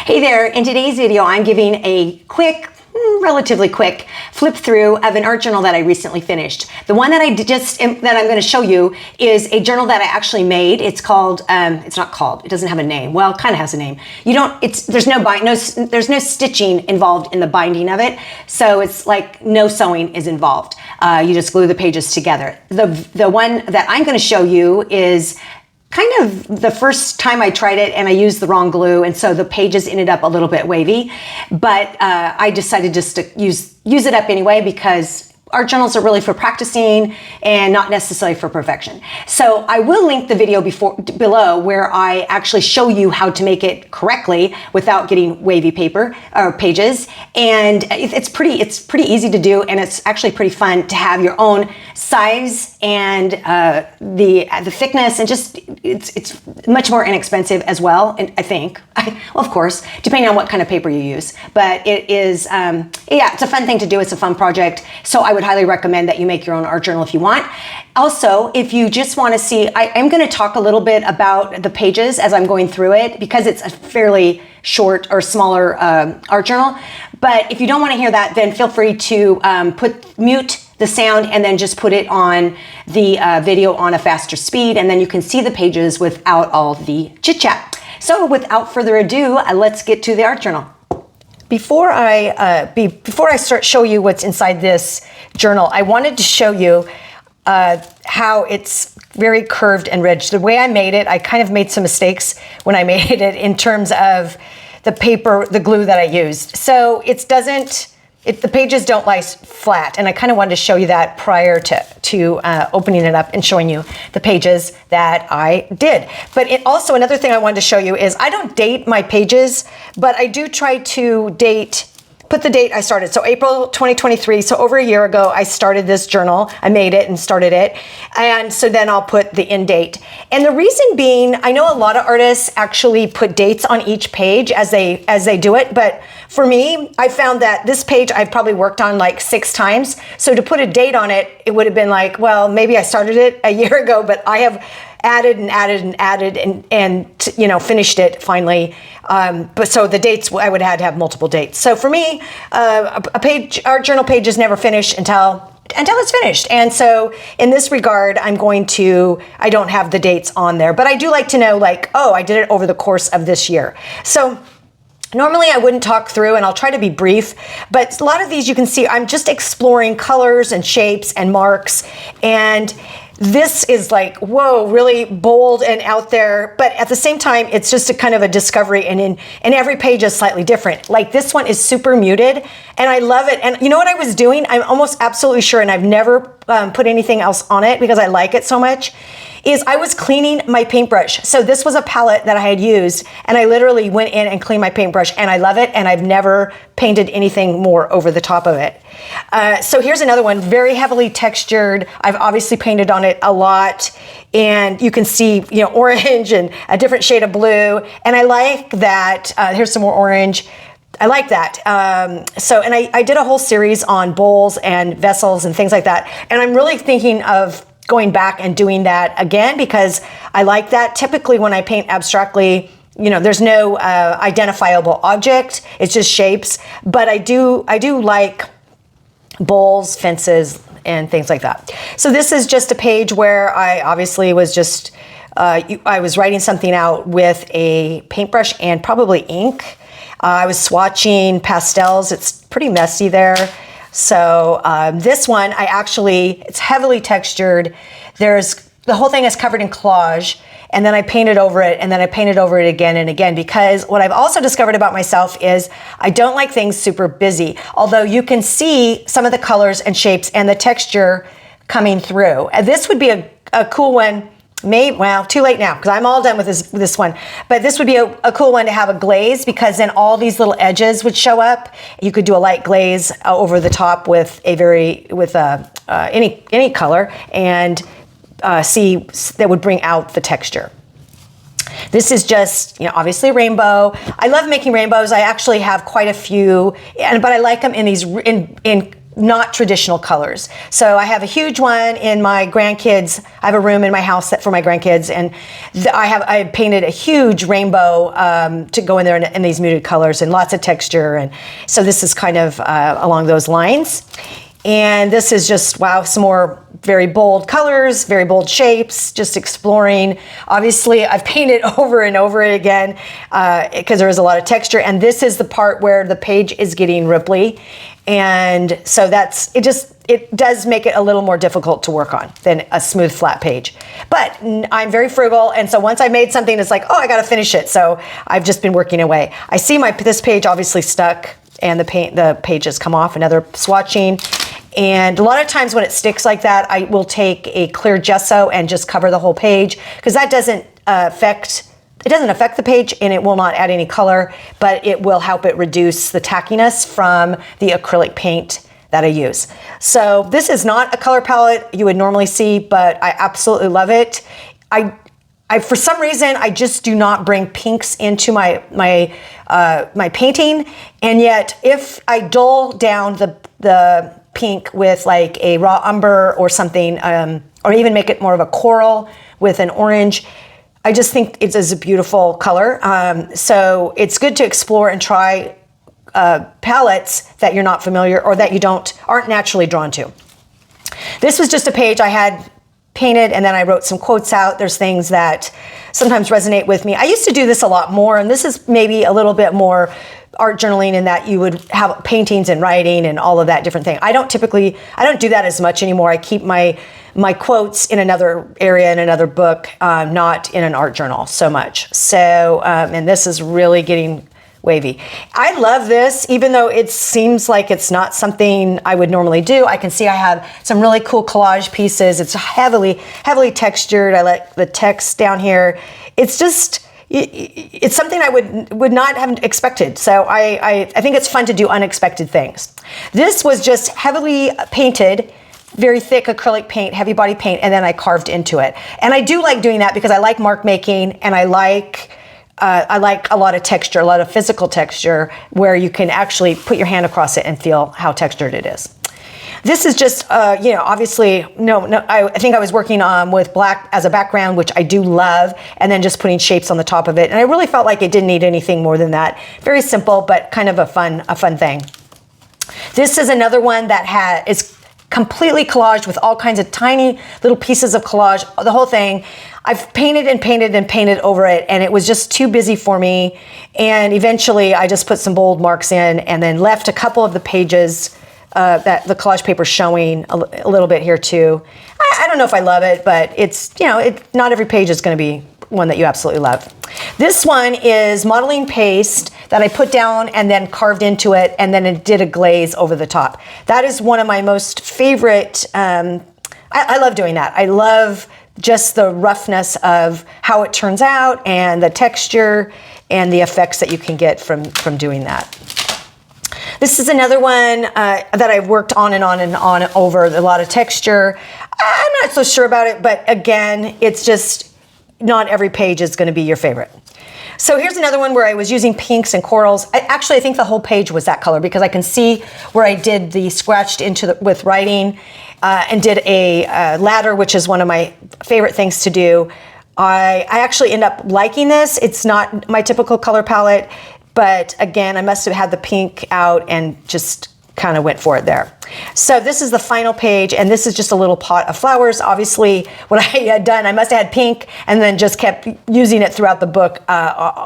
Hey there, in today's video I'm giving a quick, relatively quick flip through of an art journal that I recently finished. The one that I'm going to show you is a journal that I actually made. It's called, it doesn't have a name. Well, it kind of has a name. There's no stitching involved in the binding of it. So it's like no sewing is involved. You just glue the pages together. The one that I'm going to show you is kind of the first time I tried it and I used the wrong glue, and so the pages ended up a little bit wavy, but I decided just to use it up anyway because art journals are really for practicing and not necessarily for perfection. So I will link the video below where I actually show you how to make it correctly without getting wavy paper or pages. And it's pretty easy to do, and it's actually pretty fun to have your own size and the thickness, and just it's much more inexpensive as well. And I think, well, of course, depending on what kind of paper you use, but it is yeah, it's a fun thing to do. It's a fun project. So I would highly recommend that you make your own art journal if you want. Also, if you just want to see, I'm going to talk a little bit about the pages as I'm going through it because it's a fairly short or smaller art journal. But if you don't want to hear that, then feel free to mute the sound and then just put it on the video on a faster speed, and then you can see the pages without all the chit chat. So without further ado, let's get to the art journal. Before I start show you what's inside this journal, I wanted to show you how it's very curved and ridged. The way I made it, I kind of made some mistakes when I made it in terms of the paper, the glue that I used. So the pages don't lie flat, and I kind of wanted to show you that prior to opening it up and showing you the pages that I did. But also another thing I wanted to show you is I don't date my pages, but I do try to put the date I started. So April 2023, so over a year ago, I started this journal. I made it and started it. And so then I'll put the end date. And the reason being, I know a lot of artists actually put dates on each page as they do it. But for me, I found that this page I've probably worked on like 6 times. So to put a date on it, it would have been like, well, maybe I started it a year ago, but I have added and added and added and you know, finished it finally. But so the dates, I would have to have multiple dates. So for me, art journal page is never finished until it's finished. And so in this regard, I don't have the dates on there, but I do like to know, like, oh, I did it over the course of this year. So normally I wouldn't talk through, and I'll try to be brief, but a lot of these you can see I'm just exploring colors and shapes and marks, and this is like, whoa, really bold and out there, but at the same time, it's just a kind of a discovery, and every page is slightly different. Like this one is super muted, and I love it. And you know what I was doing? I'm almost absolutely sure, and I've never put anything else on it because I like it so much, is I was cleaning my paintbrush. So this was a palette that I had used, and I literally went in and cleaned my paintbrush, and I love it, and I've never painted anything more over the top of it. So here's another one, very heavily textured. I've obviously painted on it a lot, and you can see, you know, orange and a different shade of blue, and I like that. Here's some more orange. I like that. And I did a whole series on bowls and vessels and things like that, and I'm really thinking of going back and doing that again because I like that. Typically when I paint abstractly, you know, there's no identifiable object, it's just shapes, but I do like bowls, fences, and things like that. So this is just a page where I obviously was just, I was writing something out with a paintbrush and probably ink. I was swatching pastels, it's pretty messy there. So this one, it's heavily textured. The whole thing is covered in collage, and then I painted over it, and then I painted over it again and again, because what I've also discovered about myself is I don't like things super busy, although you can see some of the colors and shapes and the texture coming through. This would be a cool one. Well, too late now because I'm all done with this one. But this would be a cool one to have a glaze, because then all these little edges would show up. You could do a light glaze over the top with any color, and see that would bring out the texture. This is just, you know, obviously a rainbow. I love making rainbows. I actually have quite a few, but I like them in these in not traditional colors. So I have a huge one in my grandkids. I have a room in my house for my grandkids, and I painted a huge rainbow to go in there in these muted colors and lots of texture. And so this is kind of along those lines. And this is just, wow, some more very bold colors, very bold shapes, just exploring. Obviously, I've painted over and over again because there is a lot of texture. And this is the part where the page is getting ripply. And so it does make it a little more difficult to work on than a smooth, flat page. But I'm very frugal. And so once I made something, it's like, oh, I got to finish it. So I've just been working away. I see this page obviously stuck and the pages come off, another swatching. And a lot of times when it sticks like that, I will take a clear gesso and just cover the whole page, because that doesn't affect the page and it will not add any color, but it will help it reduce the tackiness from the acrylic paint that I use. So this is not a color palette you would normally see, but I absolutely love it. I for some reason, I just do not bring pinks into my painting, and yet if I dull down the pink with like a raw umber or something, or even make it more of a coral with an orange, I just think it is a beautiful color. So it's good to explore and try palettes that you're not familiar or that you aren't naturally drawn to. This was just a page I had painted, and then I wrote some quotes out. There's things that sometimes resonate with me. I used to do this a lot more, and this is maybe a little bit more art journaling in that you would have paintings and writing and all of that different thing. I don't do that as much anymore. I keep my quotes in another area, in another book, not in an art journal so much. So, and this is really getting wavy. I love this, even though it seems like it's not something I would normally do. I can see I have some really cool collage pieces. It's heavily textured. I like the text down here. It's something I would not have expected. So I think it's fun to do unexpected things. This was just heavily painted, very thick acrylic paint, heavy body paint, and then I carved into it. And I do like doing that because I like mark making, and I like a lot of texture, a lot of physical texture, where you can actually put your hand across it and feel how textured it is. This is just, obviously, I think I was working with black as a background, which I do love, and then just putting shapes on the top of it. And I really felt like it didn't need anything more than that. Very simple, but kind of a fun thing. This is another one that is completely collaged with all kinds of tiny little pieces of collage, the whole thing. I've painted and painted and painted over it, and it was just too busy for me. And eventually I just put some bold marks in and then left a couple of the pages that the collage paper showing a little bit here too. I don't know if I love it, but it's, not every page is going to be one that you absolutely love. This one is modeling paste that I put down and then carved into it, and then it did a glaze over the top. That is one of my most favorite. I love doing that. I love just the roughness of how it turns out and the texture and the effects that you can get from doing that. This is another one that I've worked on and on and on over, a lot of texture. I'm not so sure about it, but again, it's just not every page is going to be your favorite. So here's another one where I was using pinks and corals. I think the whole page was that color, because I can see where I did the scratched with writing and did a ladder, which is one of my favorite things to do. I actually end up liking this. It's not my typical color palette, but again, I must have had the pink out and just kind of went for it there. So this is the final page, and this is just a little pot of flowers. Obviously, what I had done, I must have had pink and then just kept using it throughout the book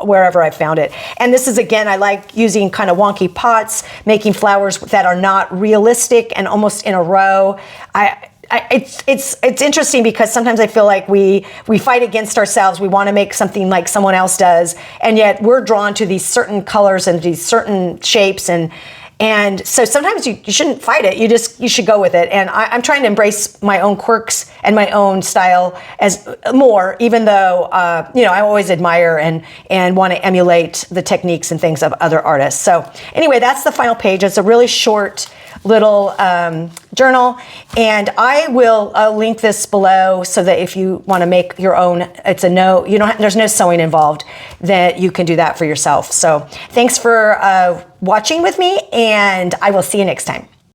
wherever I found it. And this is, again, I like using kind of wonky pots, making flowers that are not realistic and almost in a row. It's interesting because sometimes I feel like we fight against ourselves. We want to make something like someone else does, and yet we're drawn to these certain colors and these certain shapes, and so sometimes you shouldn't fight it. You should go with it. And I'm trying to embrace my own quirks and my own style as more, even though I always admire and want to emulate the techniques and things of other artists. So anyway, that's the final page. It's a really short little journal, and I'll link this below so that if you want to make your own, there's no sewing involved, that you can do that for yourself. So thanks for watching with me, and I will see you next time.